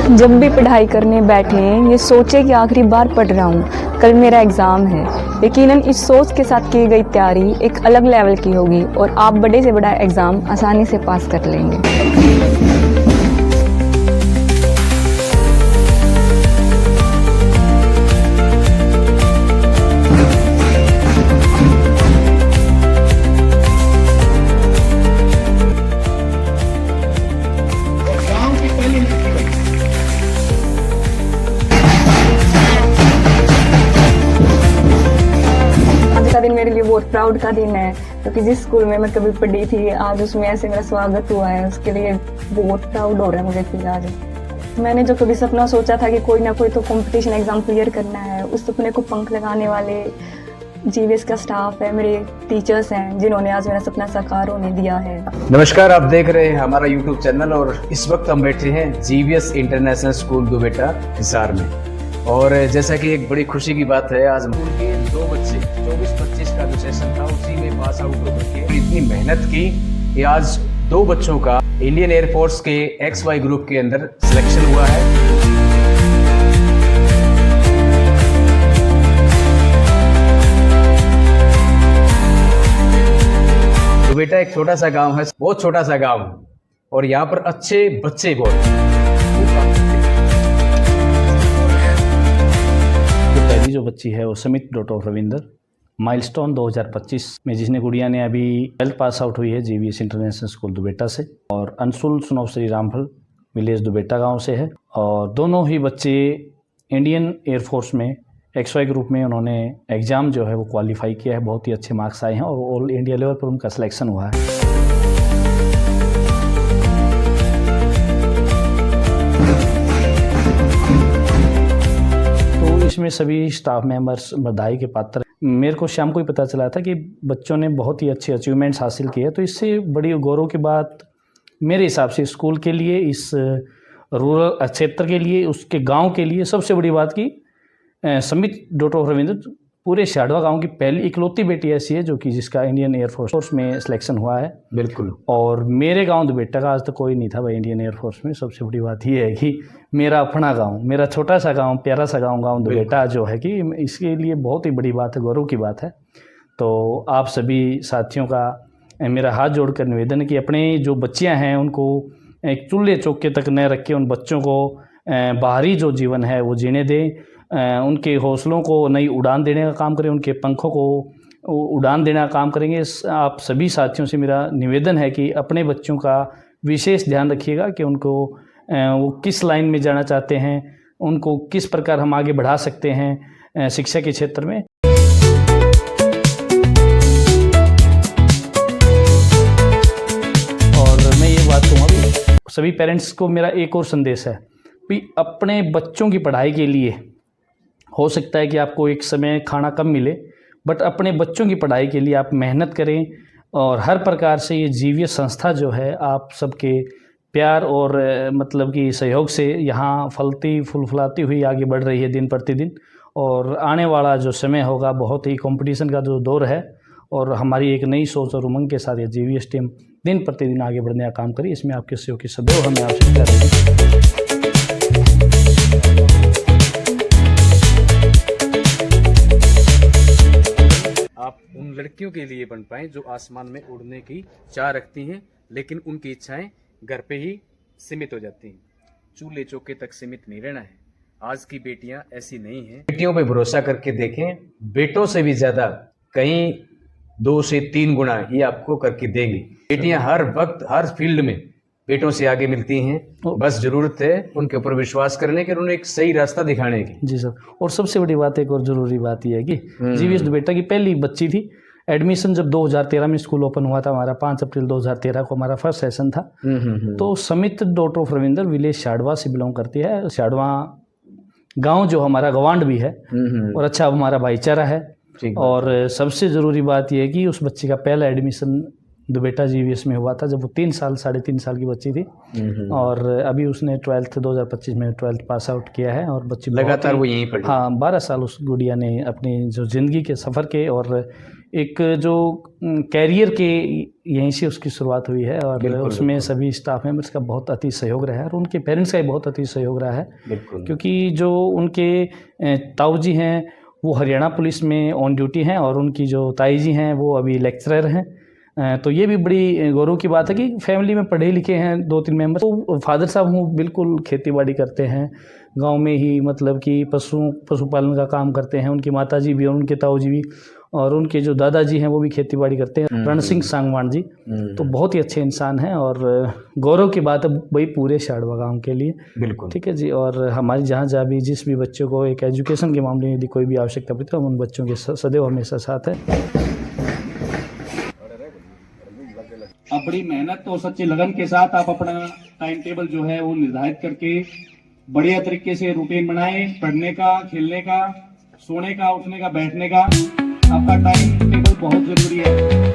जब भी पढ़ाई करने बैठें ये सोचे कि आखिरी बार पढ़ रहा हूँ, कल मेरा एग्ज़ाम है। यकीनन इस सोच के साथ की गई तैयारी एक अलग लेवल की होगी और आप बड़े से बड़ा एग्ज़ाम आसानी से पास कर लेंगे। आज का दिन मेरे लिए बहुत प्राउड का दिन है, क्योंकि जिस स्कूल में मैं कभी पढ़ी थी आज उसमें ऐसे मेरा स्वागत हुआ है। उसके लिए बहुत प्राउड हो रहा है मुझे फील आज। मैंने जो कभी सपना सोचा था कि कोई ना कोई तो कंपटीशन एग्जाम क्लियर करना है, उस सपने को पंख लगाने वाले जीवीएस का स्टाफ है, मेरे टीचर्स हैं जिन्होंने आज मेरा सपना साकार होने दिया है। नमस्कार, आप देख रहे हैं हमारा यूट्यूब चैनल और इस वक्त हम बैठे हैं जीवीएस इंटरनेशनल स्कूल दुबेटा हिसार में। और जैसा कि एक बड़ी खुशी की बात है, आज स्कूल के 2 बच्चे 24-25 का जो सेशन था उसी में पास आउट होकर के इतनी मेहनत की कि आज 2 बच्चों का इंडियन एयरफोर्स के XY ग्रुप के अंदर सिलेक्शन हुआ है। दुबेटा एक छोटा सा गांव है, बहुत छोटा सा गांव है और यहाँ पर अच्छे बच्चे बहुत। पहली जो बच्ची है वो समित डॉटर रविंदर, माइलस्टोन 2025 में, जिसने गुड़िया ने अभी 12th पास आउट हुई है जीवीएस इंटरनेशनल स्कूल दुबेटा से, और अंशुल सुनव श्री रामफल विलेज दुबेटा गांव से है। और दोनों ही बच्चे इंडियन एयरफोर्स में XY ग्रुप में उन्होंने एग्ज़ाम जो है वो क्वालिफाई किया है, बहुत ही अच्छे मार्क्स आए हैं और ऑल इंडिया लेवल पर उनका सिलेक्शन हुआ है। इसमें सभी स्टाफ मेंबर्स बधाई के पात्र। मेरे को शाम को ही पता चला था कि बच्चों ने बहुत ही अच्छे अचीवमेंट्स हासिल किए, तो इससे बड़ी गौरव की बात मेरे हिसाब से स्कूल के लिए, इस रूरल क्षेत्र के लिए, उसके गांव के लिए सबसे बड़ी बात की समित डॉटर रविंद्र पूरे शाडवा गांव की पहली इकलौती बेटी ऐसी है जो कि जिसका इंडियन एयरफोर्स में सिलेक्शन हुआ है। बिल्कुल। और मेरे गांव दुबेटा का आज तक कोई नहीं था भाई इंडियन एयरफोर्स में। सबसे बड़ी बात ये है कि मेरा अपना गांव, मेरा छोटा सा गांव, प्यारा सा गांव दुबेटा जो है कि इसके लिए बहुत ही बड़ी बात है, गौरव की बात है। तो आप सभी साथियों का मेरा हाथ जोड़कर निवेदन है कि अपने जो बच्चियाँ हैं उनको एक चूल्हे चौके तक न रख के उन बच्चों को बाहरी जो जीवन है वो जीने दें, उनके हौसलों को नई उड़ान देने का काम करें, उनके पंखों को उड़ान देने का काम करेंगे। आप सभी साथियों से मेरा निवेदन है कि अपने बच्चों का विशेष ध्यान रखिएगा कि उनको वो किस लाइन में जाना चाहते हैं, उनको किस प्रकार हम आगे बढ़ा सकते हैं शिक्षा के क्षेत्र में। और मैं ये बात कहूँगा भी सभी पेरेंट्स को मेरा एक और संदेश है कि अपने बच्चों की पढ़ाई के लिए हो सकता है कि आपको एक समय खाना कम मिले, बट अपने बच्चों की पढ़ाई के लिए आप मेहनत करें। और हर प्रकार से ये जीवीएस संस्था जो है आप सबके प्यार और मतलब कि सहयोग से यहाँ फलती फुलफुलाती हुई आगे बढ़ रही है दिन प्रतिदिन। और आने वाला जो समय होगा बहुत ही कंपटीशन का जो दौर है, और हमारी एक नई सोच और उमंग के साथ ये जीवीएस टीम दिन प्रतिदिन आगे बढ़ने का काम करी। इसमें आपके सहयोग की सदैव हमें आवश्यकता रहेगी। आप उन लड़कियों के लिए बन पाएं जो आसमान में उड़ने की चाह रखती हैं, लेकिन उनकी इच्छाएं घर पे ही सीमित हो जाती हैं। चूल्हे चौके तक सीमित नहीं रहना है। आज की बेटियां ऐसी नहीं हैं। बेटियों पे भरोसा करके देखें, बेटों से भी ज्यादा कहीं 2 से 3 गुना ये आपको करके देंगी। बेटियां हर वक्त हर फील्ड में बेटों से आगे मिलती हैं, बस जरूरत है उनके ऊपर विश्वास करने की और उन्हें एक सही रास्ता दिखाने की। जी सर। और सबसे बड़ी बात, एक और ज़रूरी बात यह है कि जीवीएस दुबेटा की पहली बच्ची थी। एडमिशन जब 2013 में स्कूल ओपन हुआ था, हमारा 5 अप्रैल 2013 को हमारा फर्स्ट सेशन था। तो समित डॉटर ऑफ रविंदर विलेज शाडवा से बिलोंग करती है। शाडवा गांव जो हमारा गवांड भी है और अच्छा हमारा भाईचारा है। और सबसे ज़रूरी बात यह है कि उस बच्चे का पहला एडमिशन दुबेटा जीवीएस में हुआ था जब वो 3 3.5 साल की बच्ची थी। और अभी उसने 12th 2025 में 12th पास आउट किया है और बच्ची लगातार वो यहीं पढ़ी। हाँ, 12 साल उस गुड़िया ने अपनी जो ज़िंदगी के सफ़र के और एक जो कैरियर के यहीं से उसकी शुरुआत हुई है और बिल्कुल, उसमें बिल्कुल। सभी स्टाफ मेंबर्स का बहुत अति सहयोग रहा है और उनके पेरेंट्स का भी बहुत अति सहयोग रहा है, बिल्कुल। क्योंकि जो उनके ताऊ जी हैं वो हरियाणा पुलिस में ऑन ड्यूटी हैं और उनकी जो ताई जी हैं वो अभी लेक्चरर हैं। तो ये भी बड़ी गौरव की बात है कि फैमिली में पढ़े लिखे हैं 2-3 मेंबर। तो फादर साहब हूँ बिल्कुल खेतीबाड़ी करते हैं, गांव में ही मतलब कि पशुपालन का काम करते हैं। उनकी माता जी भी और उनके ताऊ जी भी, और उनके जो दादाजी हैं वो भी खेतीबाड़ी करते हैं, रण सिंह सांगवान जी। तो बहुत ही अच्छे इंसान हैं और गौरव की बात है वही पूरे शाड़वा गाँव के लिए। बिल्कुल। ठीक है जी। और हमारी जहाँ भी जिस भी बच्चों को एक एजुकेशन के मामले में यदि कोई भी आवश्यकता पड़ती है हम उन बच्चों के सदैव हमेशा साथ है। आप बड़ी मेहनत और सच्ची लगन के साथ आप अपना टाइम टेबल जो है वो निर्धारित करके बढ़िया तरीके से रूटीन बनाएं। पढ़ने का, खेलने का, सोने का, उठने का, बैठने का, आपका टाइम टेबल बहुत जरूरी है।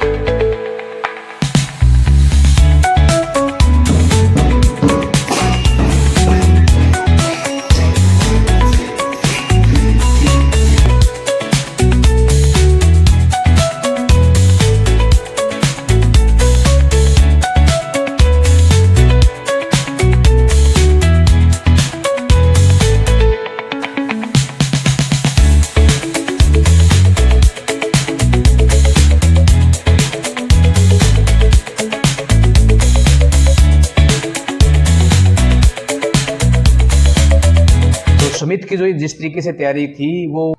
सुमित की जो जिस तरीके से तैयारी थी वो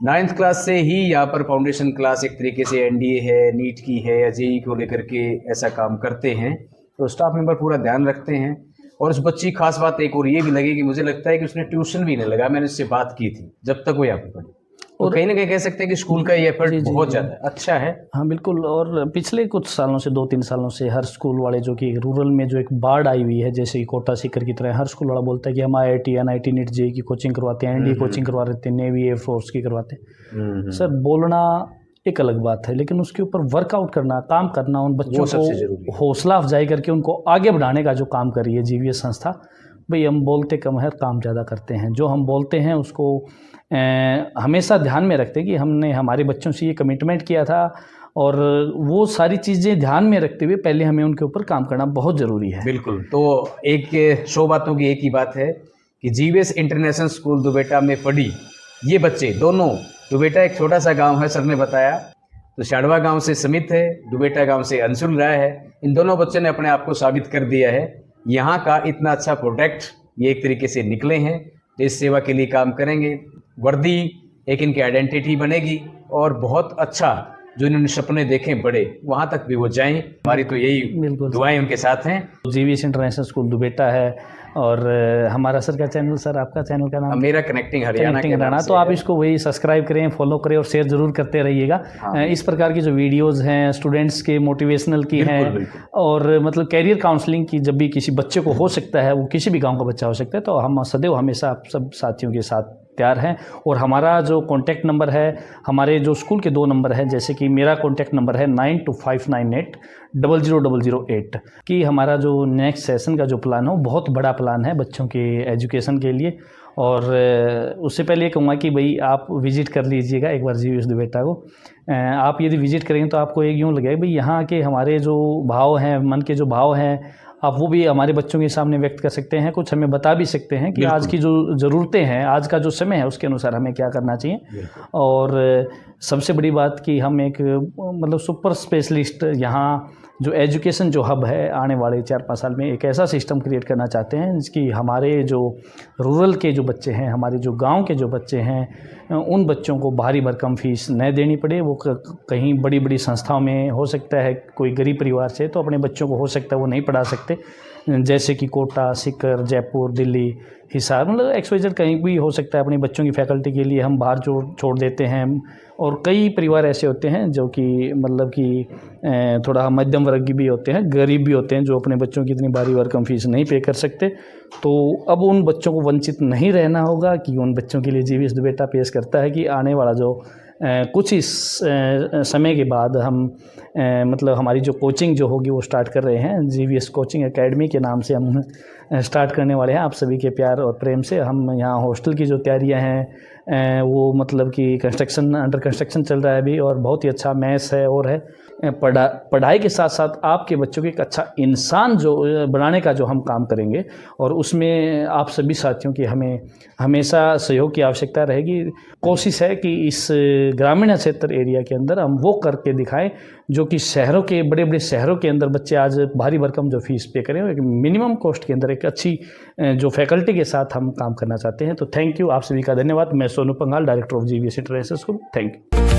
9th क्लास से ही यहाँ पर फाउंडेशन क्लास एक तरीके से एनडीए है, नीट की है या जेई को लेकर के ऐसा काम करते हैं, तो स्टाफ मेंबर पूरा ध्यान रखते हैं। और उस बच्ची खास बात एक और ये भी लगी कि मुझे लगता है कि उसने ट्यूशन भी नहीं लगा, मैंने उससे बात की थी जब तक वो यहाँ पर पढ़ी। तो कहीं ना कहीं कह सकते हैं कि स्कूल का ये एफर्ट बहुत ज़्यादा अच्छा है। हाँ बिल्कुल। और पिछले कुछ सालों से 2-3 सालों से हर स्कूल वाले जो कि रूरल में जो एक बाढ़ आई हुई है, जैसे कि कोटा सीकर की तरह, हर स्कूल वाला बोलता है कि हम IIT NIT नीट जेई की कोचिंग करवाते हैं, NDA कोचिंग करवा देते हैं, नेवी एयरफोर्स की करवाते हैं। सर बोलना एक अलग बात है, लेकिन उसके ऊपर वर्कआउट करना, काम करना, उन बच्चों को हौसला अफजाई करके उनको आगे बढ़ाने का जो काम कर रही है GVS संस्था, भाई हम बोलते कम है, काम ज़्यादा करते हैं। जो हम बोलते हैं उसको हमेशा ध्यान में रखते कि हमने हमारे बच्चों से ये कमिटमेंट किया था, और वो सारी चीज़ें ध्यान में रखते हुए पहले हमें उनके ऊपर काम करना बहुत ज़रूरी है। बिल्कुल। तो एक 100 बातों की एक ही बात है कि GVS इंटरनेशनल स्कूल दुबेटा में पढ़ी ये बच्चे दोनों, दुबेटा एक छोटा सा गांव है, सर ने बताया, तो शाड़वा गांव से समित है, दुबेटा गांव से अंशुल राय है। इन दोनों बच्चों ने अपने आप को साबित कर दिया है। यहाँ का इतना अच्छा प्रोडक्ट ये एक तरीके से निकले हैं, देश सेवा के लिए काम करेंगे, वर्दी एक इनकी आइडेंटिटी बनेगी और बहुत अच्छा जो इन्होंने सपने देखे बड़े, वहाँ तक भी वो जाएं। हमारी तो यही दुआएं उनके साथ हैं। GVS इंटरनेशनल स्कूल दुबेटा है और हमारा सर का चैनल, सर आपका चैनल का नाम? मेरा कनेक्टिंग हरियाणा। तो आप इसको वही सब्सक्राइब करें, फॉलो करें और शेयर जरूर करते रहिएगा। हाँ। इस प्रकार की जो वीडियोस हैं स्टूडेंट्स के मोटिवेशनल की हैं और मतलब कैरियर काउंसलिंग की, जब भी किसी बच्चे को हो सकता है, वो किसी भी गांव का बच्चा हो सकता है, तो हम सदैव हमेशा आप सब साथियों के साथ तैयार हैं। और हमारा जो कॉन्टैक्ट नंबर है, हमारे जो स्कूल के 2 नंबर हैं, जैसे कि मेरा कॉन्टैक्ट नंबर है 9259800008, कि हमारा जो नेक्स्ट सेशन का जो प्लान है वो बहुत बड़ा प्लान है बच्चों के एजुकेशन के लिए। और उससे पहले ये कहूँगा कि भाई आप विज़िट कर लीजिएगा एक बार GVS दुबेटा को। आप यदि विज़िट करेंगे तो आपको एक यूँ लगेगा भाई यहाँ के हमारे जो भाव हैं, मन के जो भाव हैं, आप वो भी हमारे बच्चों के सामने व्यक्त कर सकते हैं, कुछ हमें बता भी सकते हैं कि आज की जो ज़रूरतें हैं, आज का जो समय है, उसके अनुसार हमें क्या करना चाहिए। और सबसे बड़ी बात कि हम एक मतलब सुपर स्पेशलिस्ट यहाँ जो एजुकेशन जो हब है, आने वाले 4-5 साल में एक ऐसा सिस्टम क्रिएट करना चाहते हैं जिसकी हमारे जो रूरल के जो बच्चे हैं, हमारे जो गांव के जो बच्चे हैं, उन बच्चों को भारी भरकम फीस न देनी पड़े। वो कहीं बड़ी बड़ी संस्थाओं में हो सकता है, कोई गरीब परिवार से तो अपने बच्चों को हो सकता है वो नहीं पढ़ा सकते, जैसे कि कोटा, सीकर, जयपुर, दिल्ली, हिसार, मतलब XYZ कहीं भी हो सकता है। अपने बच्चों की फैकल्टी के लिए हम बाहर छोड़ देते हैं। और कई परिवार ऐसे होते हैं जो कि मतलब कि थोड़ा मध्यम वर्ग भी होते हैं, गरीब भी होते हैं, जो अपने बच्चों की इतनी भारी भरकम फीस नहीं पे कर सकते। तो अब उन बच्चों को वंचित नहीं रहना होगा कि उन बच्चों के लिए GVS दुबेटा पेश करता है कि आने वाला जो कुछ इस समय के बाद हम मतलब हमारी जो कोचिंग जो होगी वो स्टार्ट कर रहे हैं। GVS कोचिंग एकेडमी के नाम से हम स्टार्ट करने वाले हैं। आप सभी के प्यार और प्रेम से हम यहाँ हॉस्टल की जो तैयारियां हैं, वो मतलब कि कंस्ट्रक्शन अंडर कंस्ट्रक्शन चल रहा है अभी, और बहुत ही अच्छा मैथ्स है और है। पढ़ाई के साथ साथ आपके बच्चों को एक अच्छा इंसान जो बनाने का जो हम काम करेंगे, और उसमें आप सभी साथियों की हमें हमेशा सहयोग की आवश्यकता रहेगी। कोशिश है कि इस ग्रामीण क्षेत्र एरिया के अंदर हम वो करके दिखाएं जो कि शहरों के बड़े बड़े शहरों के अंदर बच्चे आज भारी भरकम जो फीस पे करें, एक मिनिमम कॉस्ट के अंदर एक अच्छी जो फैकल्टी के साथ हम काम करना चाहते हैं। तो थैंक यू, आप सभी का धन्यवाद। मैं Sonu Pangal, director of GVS international school. Thank you.